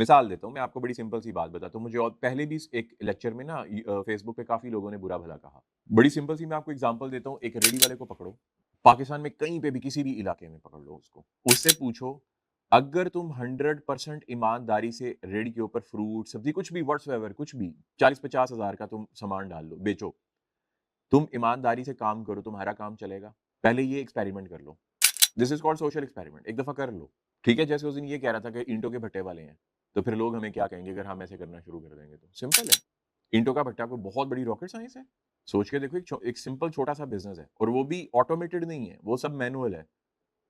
मिसाल देता हूँ, मैं आपको बड़ी सिंपल सी बात बताता हूँ। मुझे और पहले भी एक लेक्चर में ना फेसबुक पे काफ़ी लोगों ने बुरा-भला कहा। बड़ी सिंपल सी मैं आपको एग्ज़ाम्पल देता हूँ, एक रेडी वाले को पकड़ो, पाकिस्तान में कहीं पे भी किसी भी इलाके में पकड़ लो उसको। उससे पूछो, अगर तुम 100% ईमानदारी से रेडी के ऊपर फ्रूट, सब्ज़ी कुछ भी व्हाट्सएवर कुछ भी 40-50 हज़ार का तुम सामान डाल लो, बेचो। तुम ईमानदारी से काम करो, तुम्हारा काम चलेगा। पहले ये एक्सपेरिमेंट कर लो। This is called social experiment. एक दफ़ा कर लो। ठीक है, जैसे उस दिन ये कह रहा था कि ईंटों के भट्टे वाले हैं, तो फिर लोग हमें क्या कहेंगे अगर हम ऐसे करना शुरू कर देंगे तो? सिंपल है। ईंटों का भट्टा कोई बहुत बड़ी रॉकेट साइंस है? सोच के देखो एक सिंपल छोटा-सा बिज़नेस है और वो भी ऑटोमेटेड नहीं है, वो सब मैनुअल है।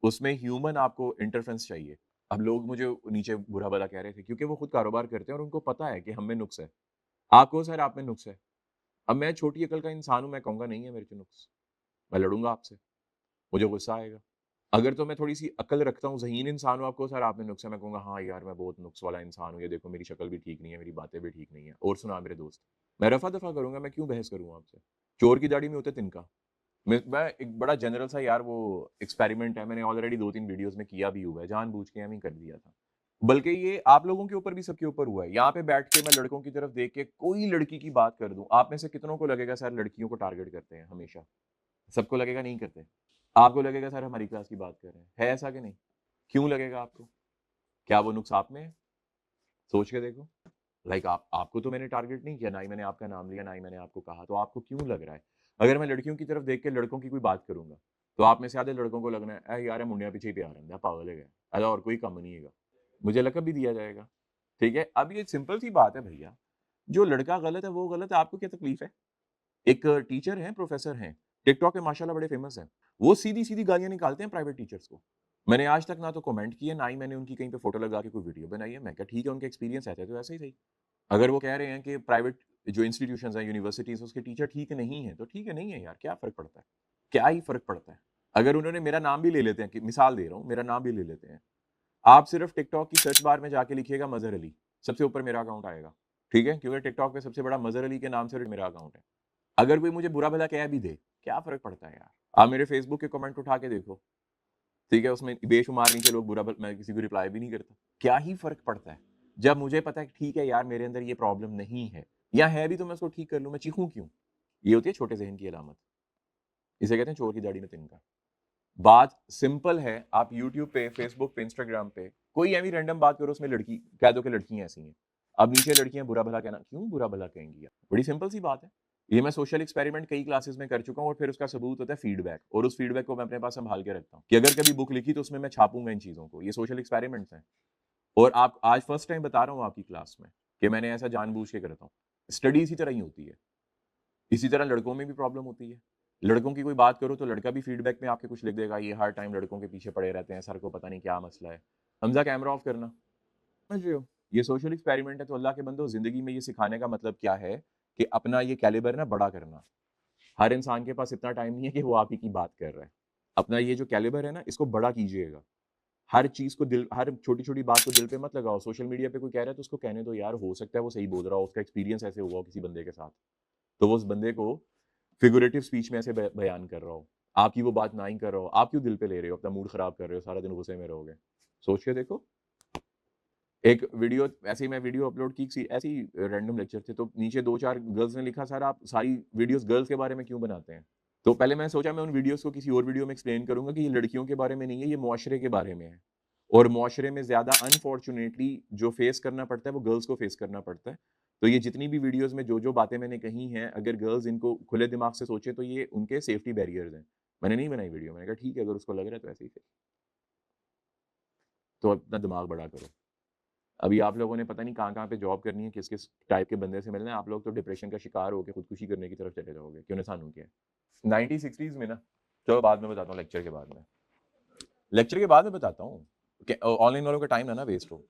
उसमें ह्यूमन आपको इंटरफेरेंस चाहिए। अब लोग मुझे नीचे बुरा-भला कह रहे थे क्योंकि वो खुद कारोबार करते हैं और उनको पता है कि हम में नुक्स है। आपको सर आप में नुक्स है। अब मैं छोटी अकल का इंसान हूँ, मैं कहूँगा नहीं है मेरे में नुक्स। मैं लड़ूँगा आपसे, मुझे गुस्सा आएगा। अगर तो मैं थोड़ी-सी अक्ल रखता हूँ, ज़हीन इंसान हूँ, आपको सर आप में नुक्स है, मैं कहूँगा हाँ यार, मैं बहुत नुक्स वाला इंसान हूँ, ये देखो मेरी शक्ल भी ठीक नहीं है, मेरी बातें भी ठीक नहीं है, और सुना मेरे दोस्त। मैं रफ़ा-दफ़ा करूँगा, मैं क्यों बहस करूँ आपसे? चोर की दाढ़ी में होता है तिनका। मैं एक बड़ा जनरल सा यार वो एक्सपेरिमेंट है, मैंने ऑलरेडी 2-3 वीडियोज़ में किया भी हुआ है, जानबूझ के एवें ही कर दिया था। बल्कि ये आप लोगों के ऊपर भी सबके ऊपर हुआ है। यहाँ पे बैठ के मैं लड़कों की तरफ देख के कोई लड़की की बात कर दूँ, आप में से कितनों को लगेगा सर लड़कियों को टारगेट करते हैं हमेशा? सबको लगेगा नहीं करते। आपको लगेगा सर हमारी क्लास की बात कर रहे हैं। है ऐसा कि नहीं? क्यों लगेगा आपको? क्या वो नुक्स आप में है? सोच के देखो। लाइक आप आपको तो मैंने टारगेट नहीं किया, ना ही मैंने आपका नाम लिया, ना ही मैंने आपको कहा, तो आपको क्यों लग रहा है? अगर मैं लड़कियों की तरफ देख के लड़कों की कोई बात करूँगा, तो आप में से आधे लड़कों को लगना है, "ए यार, ये मुंडिया पीछे ही पिया रैंदा, पागल है क्या? ਇਹਦਾ और कोई काम नहीं हैगा।" मुझे लक़ब भी दिया जाएगा। ठीक है? अब ये सिंपल सी बात है भैया, जो लड़का गलत है, वो गलत है, आपको क्या तकलीफ है? एक टीचर हैं, प्रोफ़ेसर हैं, टिकटॉक पे माशाल्लाह बड़े फ़ेमस हैं। वो सीधी-सीधी गालियाँ निकालते हैं प्राइवेट टीचर्स को। मैंने आज तक ना तो कमेंट किए, ना ही मैंने उनकी कहीं पे फ़ोटो लगा के कोई वीडियो बनाई है। मैं कहा ठीक है, उनका एक्सपीरियंस ऐसा है तो ऐसे ही सही। अगर वो कह रहे हैं कि प्राइवेट जो इंस्टीट्यूशंस हैं, यूनिवर्सिटीज़ उसके टीचर ठीक नहीं हैं, तो ठीक है, नहीं है यार, क्या फ़र्क पड़ता है? क्या ही फ़र्क पड़ता है? अगर उन्होंने मेरा नाम भी ले लेते हैं कि मिसाल दे रहा हूँ, मेरा नाम भी ले लेते हैं। आप सिर्फ़ टिकटॉक की सर्च बार में जाके लिखिएगा मज़हर अली, सबसे ऊपर मेरा अकाउंट आएगा। ठीक है? क्योंकि टिकटॉक पे सबसे बड़ा मज़हर अली के नाम से मेरा अकाउंट है। अगर कोई मुझे बुरा-भला कह भी दे, क्या फ़र्क पड़ता है यार? आप मेरे फ़ेसबुक के कमेंट उठा के देखो, ठीक है? उसमें बेशुमार नीचे लोग बुरा भ मैं किसी को रिप्लाई भी नहीं करता। क्या ही फ़र्क पड़ता है? जब मुझे पता है कि ठीक है यार, मेरे अंदर ये प्रॉब्लम नहीं है या है भी तो मैं उसको ठीक कर लूँ, मैं चीखूँ क्यों? ये होती है छोटे ज़हन की अलामत। इसे कहते हैं चोर की दाढ़ी में तिनका। बात सिंपल है, आप यूट्यूब पे, फ़ेसबुक पे, इंस्टाग्राम पे कोई ऐवी रैंडम बात करो उसमें लड़की कह दो कि लड़कियाँ ऐसी हैं। अब नीचे लड़कियाँ बुरा-भला कहना क्यों बुरा-भला कहेंगी यार? बड़ी सिंपल सी बात है। ये मैं सोशल एक्सपेरिमेंट कई क्लासेस में कर चुका हूँ और फिर उसका सबूत होता है फीडबैक और उस फीडबैक को मैं अपने पास सँभाल के रखता हूँ कि अगर कभी बुक लिखी तो उसमें मैं छापूँगा इन चीज़ों को। ये सोशल एक्सपेरिमेंट्स हैं और आप आज फर्स्ट टाइम बता रहा हूँ आपकी क्लास में कि मैंने ऐसा जानबूझ के करता हूँ। स्टडी इसी तरह ही होती है। इसी तरह लड़कों में भी प्रॉब्लम होती है। लड़कों की कोई बात करो तो लड़का भी फीडबैक में आपके कुछ लिख देगा, ये हर टाइम लड़कों के पीछे पड़े रहते हैं, सर को पता नहीं क्या मसला है। हमज़ा कैमरा ऑफ करना, समझ रहे हो? ये सोशल एक्सपेरिमेंट है तो अल्लाह के बंदो ज़िंदगी में ये सिखाने का मतलब क्या है कि अपना ये कैलिबर ना बड़ा करना। हर इंसान के पास इतना टाइम नहीं है कि वो आप ही की बात कर रहा है। अपना ये जो कैलिबर है ना इसको बड़ा कीजिएगा। हर चीज़ को दिल हर छोटी-छोटी बात को दिल पे मत लगाओ। सोशल मीडिया पे कोई कह रहा है तो उसको कहने दो यार, हो सकता है वो सही बोल रहा हो, उसका एक्सपीरियंस ऐसे हुआ हो किसी बंदे के साथ। तो वो उस बंदे को फिगरेटिव स्पीच में ऐसे बयान कर रहा हो, आपकी वो बात ना ही कर रहा हो, आप क्यों दिल पे ले रहे हो? अपना मूड खराब कर रहे हो, सारा दिन गुस्से में रहोगे। सोच के देखो। एक वीडियो ऐसे ही मैं वीडियो अपलोड की सी ऐसे ही रैंडम लेक्चर थे, तो नीचे 2-4 गर्ल्स ने लिखा, "सर आप सारी वीडियोज़ गर्ल्स के बारे में क्यों बनाते हैं?" तो पहले मैंने सोचा मैं उन वीडियोज़ को किसी और वीडियो में एक्सप्लेन करूँगा कि ये लड़कियों के बारे में नहीं है, ये मुआशरे के बारे में है। और मुआशरे में ज़्यादा अनफॉर्च्यूनेटली जो फेस करना पड़ता है, वो गर्ल्स को फेस करना पड़ता है। तो ये जितनी भी वीडियोज़ में जो-जो बातें मैंने कही हैं, अगर गर्ल्स इनको खुले दिमाग से सोचें, तो ये उनके सेफ्टी बैरियर्स हैं। मैंने नहीं बनाई वीडियो, मैंने कहा ठीक है, अगर उसको लग रहा है तो ऐसे ही सही। तो अपना दिमाग बड़ा करो। अभी आप लोगों ने पता नहीं कहाँ-कहाँ पे जॉब करनी है, किस-किस टाइप के बंदे से मिलना है, आप लोग तो डिप्रेशन का शिकार होके खुदकुशी करने की तरफ चले जाओगे, कि उन्हें सानू क्या है। 90-60s में ना, चलो बाद में बताता हूँ लेक्चर के बाद में। लेक्चर के बाद में बताता हूँ, कि ऑनलाइन वालों का टाइम ना वेस्ट हो।